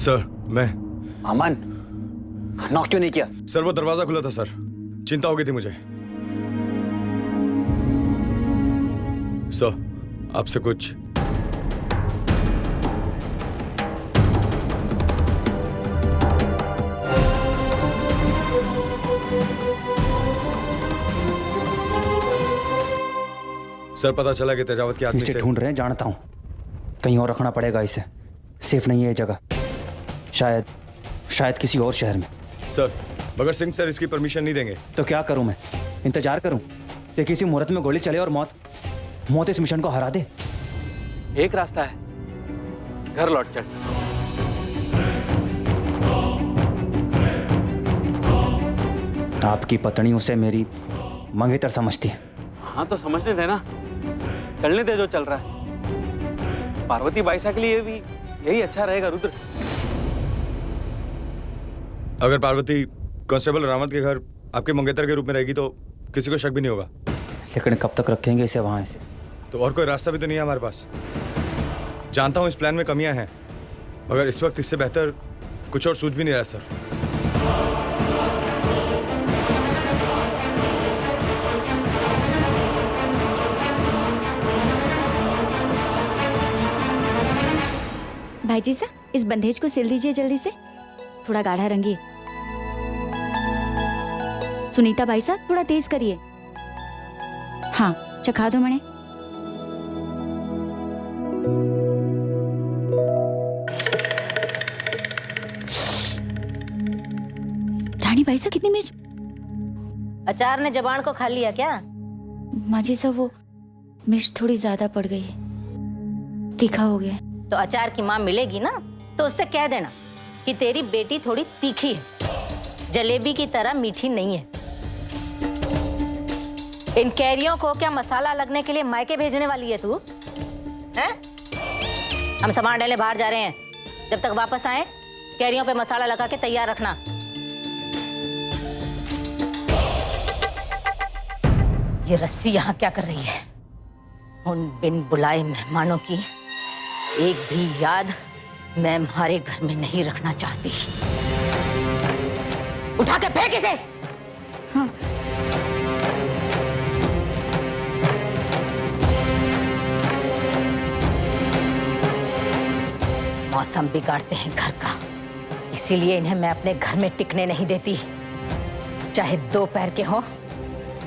Sir मैं अमन, knock क्यों नहीं किया? सर वो दरवाजा खुला था सर, चिंता हो गई थी मुझे। सर आपसे कुछ सर पता चला कि तेजावत के आदमी इसे से ढूंढ रहे हैं, जानता हूँ। कहीं और रखना पड़ेगा इसे, सेफ नहीं है ये जगह। शायद किसी और शहर में। सर मगर सिंह सर इसकी परमिशन नहीं देंगे। तो क्या करूं मैं? इंतजार करूं कि किसी मुहूर्त में गोली चले और मौत इस मिशन को हरा दे। एक रास्ता है, घर लौट चल। आपकी पत्नी उसे मेरी मंगेतर समझती है। हाँ तो समझने देना, चलने दे जो चल रहा है। पार्वती बाईसा के लिए भी यही अच्छा रहेगा रुद्र। अगर पार्वती कांस्टेबल रावत के घर आपके मंगेतर के रूप में रहेगी तो किसी को शक भी नहीं होगा। लेकिन कब तक रखेंगे इसे वहां? इसे तो और कोई रास्ता भी तो नहीं है हमारे पास। जानता हूं इस प्लान में कमियां हैं, मगर इस वक्त इससे बेहतर कुछ और सूझ भी नहीं रहा सर। भाईजी साहब, इस बंदेज को सिल दीजिए जल्दी से, थोड़ा गाढ़ा रंगिए। सुनीता भाई साहब थोड़ा तेज करिए। हाँ चखा दो मणे। रानी भाई साहब कितनी मिर्च? अचार ने जबान को खा लिया क्या? माँ जी साहब वो मिर्च थोड़ी ज्यादा पड़ गई है, तीखा हो गया। तो अचार की माँ मिलेगी ना तो उससे कह देना कि तेरी बेटी थोड़ी तीखी है, जलेबी की तरह मीठी नहीं है। इन कैरियों को क्या मसाला लगने के लिए मायके भेजने वाली है तू? हैं? हम सामान डालने बाहर जा रहे हैं, जब तक वापस आए कैरियों पे मसाला लगा के तैयार रखना। ये रस्सी यहाँ क्या कर रही है? उन बिन बुलाए मेहमानों की एक भी याद मैं हमारे घर में नहीं रखना चाहती। उठा के फेंक इसे। हाँ। मौसम बिगाड़ते हैं घर का, इसीलिए इन्हें मैं अपने घर में टिकने नहीं देती, चाहे 2 पैर के हो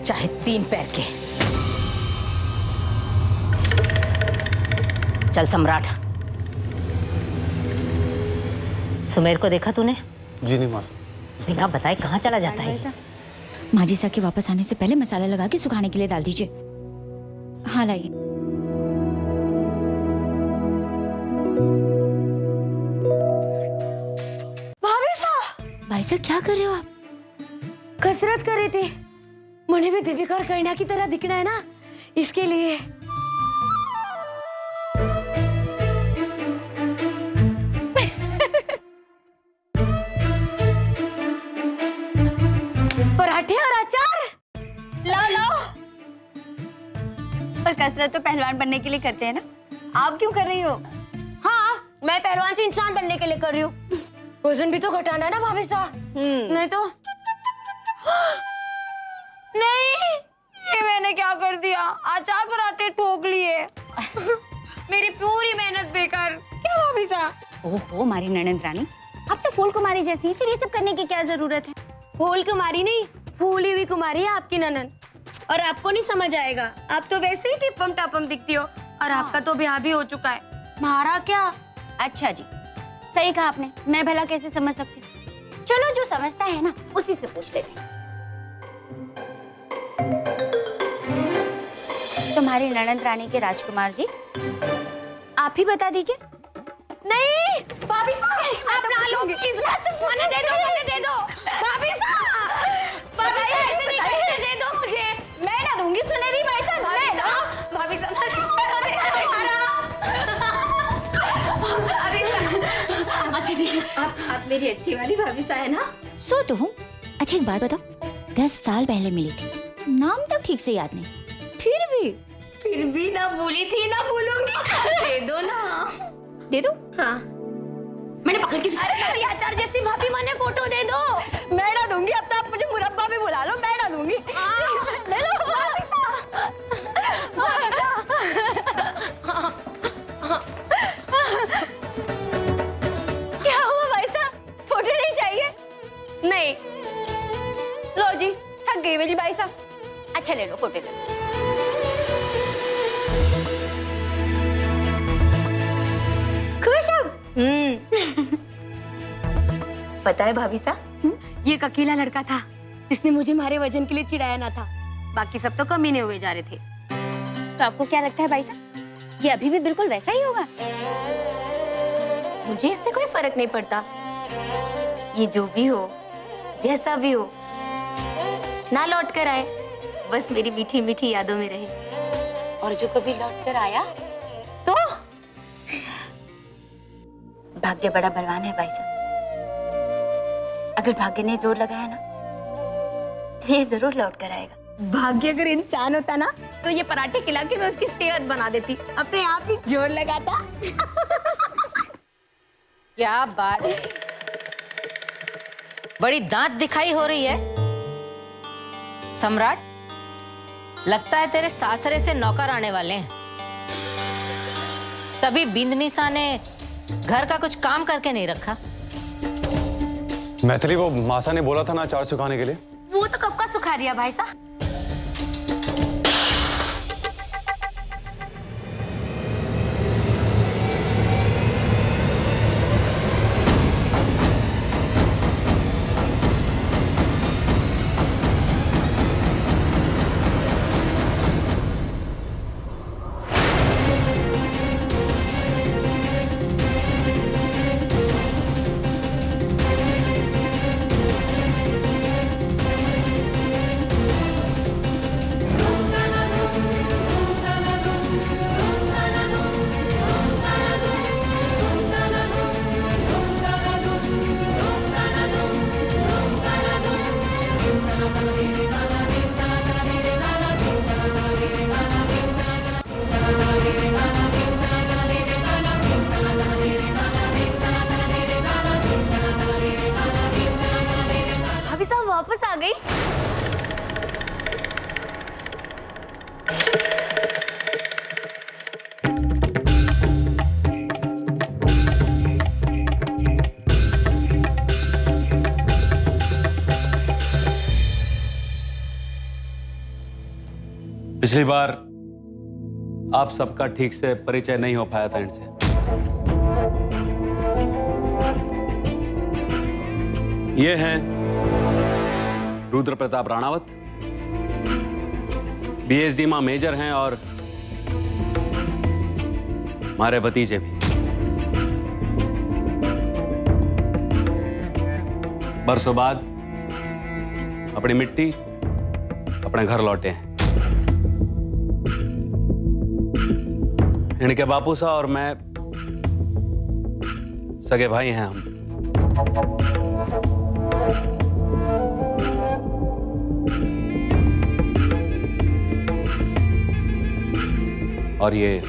चाहे 3 पैर के। चल सम्राट। सुमेर को देखा तूने? जी नहीं मासूम। बिना बताए कहाँ चला जाता है? माँ जी साहब के वापस आने से पहले मसाला लगा के सुखाने के लिए डाल दीजिए। हाँ लाइए। भाई साहब क्या कर रहे हो आप? कसरत कर रही थी। मुझे भी दीपिका और करीना की तरह दिखना है ना, इसके लिए। पराठे और अचार लाओ लाओ। पर कसरत तो पहलवान बनने के लिए करते हैं ना, आप क्यों कर रही हो? हाँ, मैं पहलवान से इंसान बनने के लिए कर रही हूँ। वजन भी तो घटाना है ना भाभी साहब। नहीं तो नहीं, ये मैंने क्या कर दिया? अचार पराठे ठोक लिए। मेरी पूरी मेहनत बेकार। क्या भाभी साहब? ओहो हमारी ननद रानी, अब तो फूल कुमारी जैसी है, फिर ये सब करने की क्या जरूरत है? फूल कुमारी नहीं, फूली हुई कुमारी है आपकी ननद। और आपको नहीं समझ आएगा, आप तो वैसे ही टिपम टापम दिखती हो। और आपका तो ब्याह भी हो चुका है। मारा क्या? अच्छा जी, सही कहा आपने, मैं भला कैसे समझ सकती हूँ? चलो जो समझता है ना उसी से पूछ लेते हैं। तुम्हारी ननद रानी के राजकुमार जी, आप ही बता दीजिए। नहीं भाभी साहब, आप ना लो प्लीज। मुझे दे दो, मुझे दे दो भाभी साहब। भाभी साहब ऐसे नहीं करते, दे दो मुझे। मैं ना दूंगी सुनहरी भाई साहब, मैं ना। भाभी साहब अच्छा ठीक है, आप मेरी अच्छी वाली भाभी साहब है ना? सो तो हूँ। अच्छा एक बात बताओ, 10 साल पहले मिली थी, नाम तक ठीक से याद नहीं, फिर भी ना भूली थी ना भूलूंगी। दे दो ना। दे दो। हाँ, मैं मैंने पकड़ के अरे मेरी आचार जैसी भाभी माने फोटो दे दो। मैं ना दूंगी, अब तो आप मुझे मुरब्बा भी बुला लो, मैं ना दूंगी। ले लो क्या हुआ भाई साहब, फोटो नहीं चाहिए? नहीं, लो जी, थक गई मेरी भाई साहब। अच्छा ले लो, फोटो ले लो। खुश अब? पता है भाभी साहब, ये एक अकेला लड़का था जिसने मुझे हमारे वजन के लिए चिढ़ाया ना था, बाकी सब तो कमीने हुए जा रहे थे। तो आपको क्या लगता है भाई साहब, ये अभी भी बिल्कुल वैसा ही होगा? मुझे इससे कोई फर्क नहीं पड़ता, ये जो भी हो, जैसा भी हो, ना लौट कर आए, बस मेरी मीठी मीठी यादों में रहे। और जो कभी लौट कर आया तो भाग्य बड़ा बलवान है भाई साहब, अगर भाग्य ने जोर लगाया ना तो ये जरूर लौट कर आएगा। भाग्य अगर इंसान होता ना तो ये पराठे खिला के मैं उसकी सेहत बना देती, अपने आप ही जोर लगाता। क्या बात है, बड़ी दांत दिखाई हो रही है सम्राट। लगता है तेरे सासरे से नौकर आने वाले हैं, तभी बिंदनी सा ने घर का कुछ काम करके नहीं रखा। मैथिली, वो मासा ने बोला था ना अचार सुखाने के लिए। वो तो कब का सुखा दिया भाई साहब। भाभी साहब वापस आ गई। पिछली बार आप सबका ठीक से परिचय नहीं हो पाया था इनसे। ये हैं रुद्र प्रताप राणावत, बीएसडी में मेजर हैं और हमारे भतीजे भी। बरसों बाद अपनी मिट्टी अपने घर लौटे हैं। इनके बापू सा और मैं सगे भाई हैं हम। और ये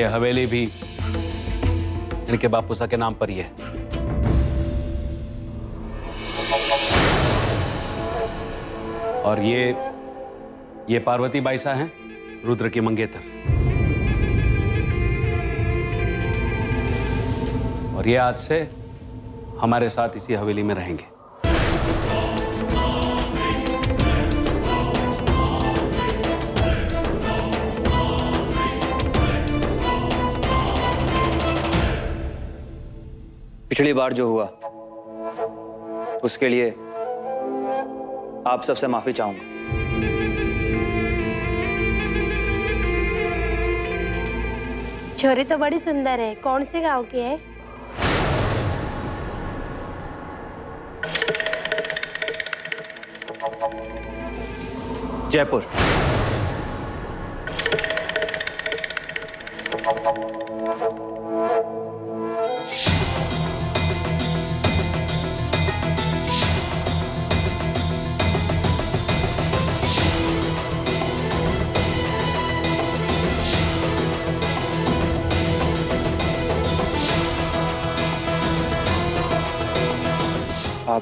हवेली भी इनके बापूसा के नाम पर ही है। और ये पार्वती बाईसा हैं, रुद्र की मंगेतर। और ये आज से हमारे साथ इसी हवेली में रहेंगे। पिछली बार जो हुआ उसके लिए आप सबसे माफी चाहूंगा। छोरी तो बड़ी सुंदर है, कौन से गांव की है? जयपुर।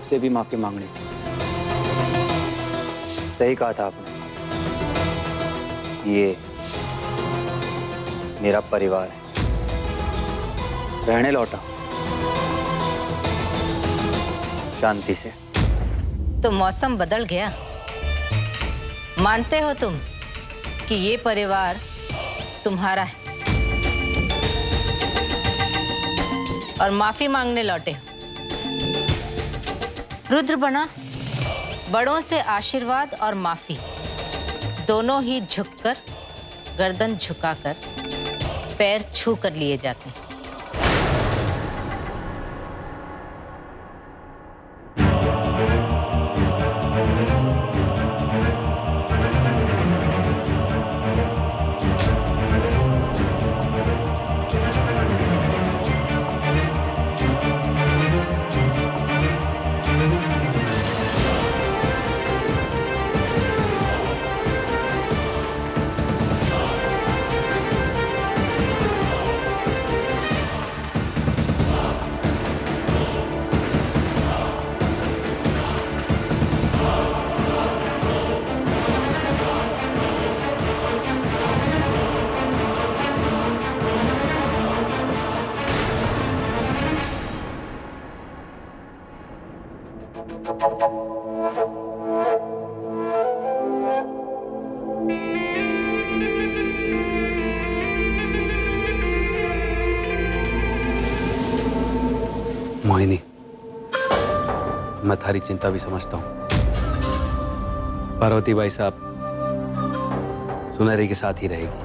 आपसे भी माफी मांगनी थी। सही कहा था आपने, ये मेरा परिवार है। रहने लौटा शांति से। तो मौसम बदल गया। मानते हो तुम कि ये परिवार तुम्हारा है और माफी मांगने लौटे हो। रुद्र बना, बड़ों से आशीर्वाद और माफी दोनों ही झुककर, गर्दन झुकाकर, पैर छू कर लिए जाते हैं। मोहिनी, मैं थारी चिंता भी समझता हूँ। पार्वती बाई साहब सुनहरे के साथ ही रहेगी।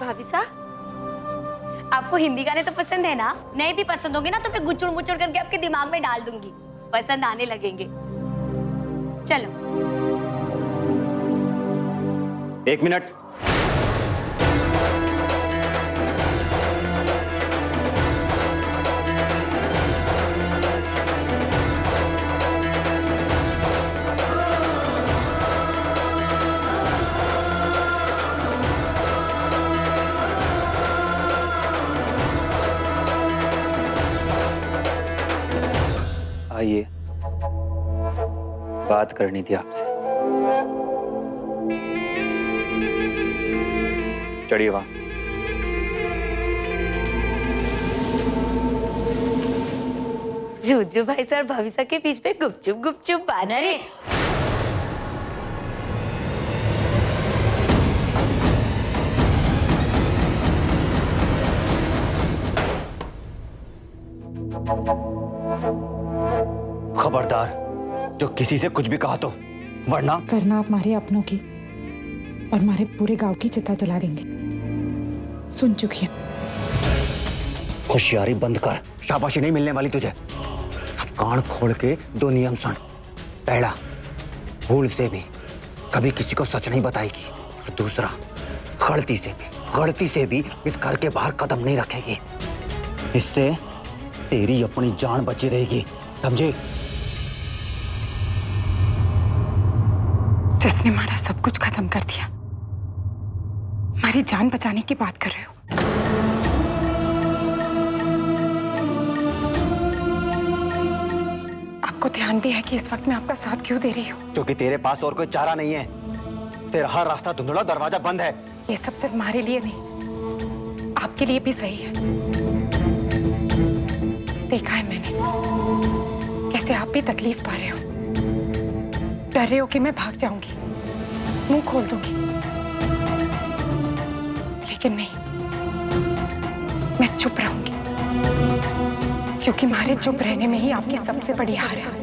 भाभी साहब, आपको हिंदी गाने तो पसंद है ना? नहीं भी पसंद होंगे ना तो मैं गुचुड़ मुचुड़ करके आपके दिमाग में डाल दूंगी, पसंद आने लगेंगे। चलो। 1 मिनट। आइए, बात करनी थी आपसे। चढ़िए वहां। रुद्र भाई सर भाभी साहब के बीच में गुपचुप गुपचुप बात है। खबरदार, जो किसी से कुछ भी कहा तो वरना करना आप हमारे अपनों की और हमारे पूरे गांव की चिता जला देंगे। सुन चुकी हूँ। होशियारी बंद कर, शाबाशी नहीं मिलने वाली तुझे। अब कान खोल के 2 नियम सुन। पहला, भूल से भी कभी किसी को सच नहीं बताएगी। और दूसरा, गलती से भी इस घर के बाहर कदम नहीं रखेगी। इससे तेरी अपनी जान बची रहेगी, समझे? जिसने हमारा सब कुछ खत्म कर दिया, हमारी जान बचाने की बात कर रहे हो? आपको ध्यान भी है कि इस वक्त मैं आपका साथ क्यों दे रही हूँ? क्योंकि तेरे पास और कोई चारा नहीं है। तेरा हर रास्ता धुंधला, दरवाजा बंद है। ये सब सिर्फ हमारे लिए नहीं, आपके लिए भी सही है। देखा है मैंने कैसे आप भी तकलीफ पा रहे हो, डर रहे हो कि मैं भाग जाऊंगी, मुंह खोल दूंगी। लेकिन नहीं, मैं चुप रहूंगी, क्योंकि हमारे चुप रहने में ही आपकी सबसे बड़ी हार है।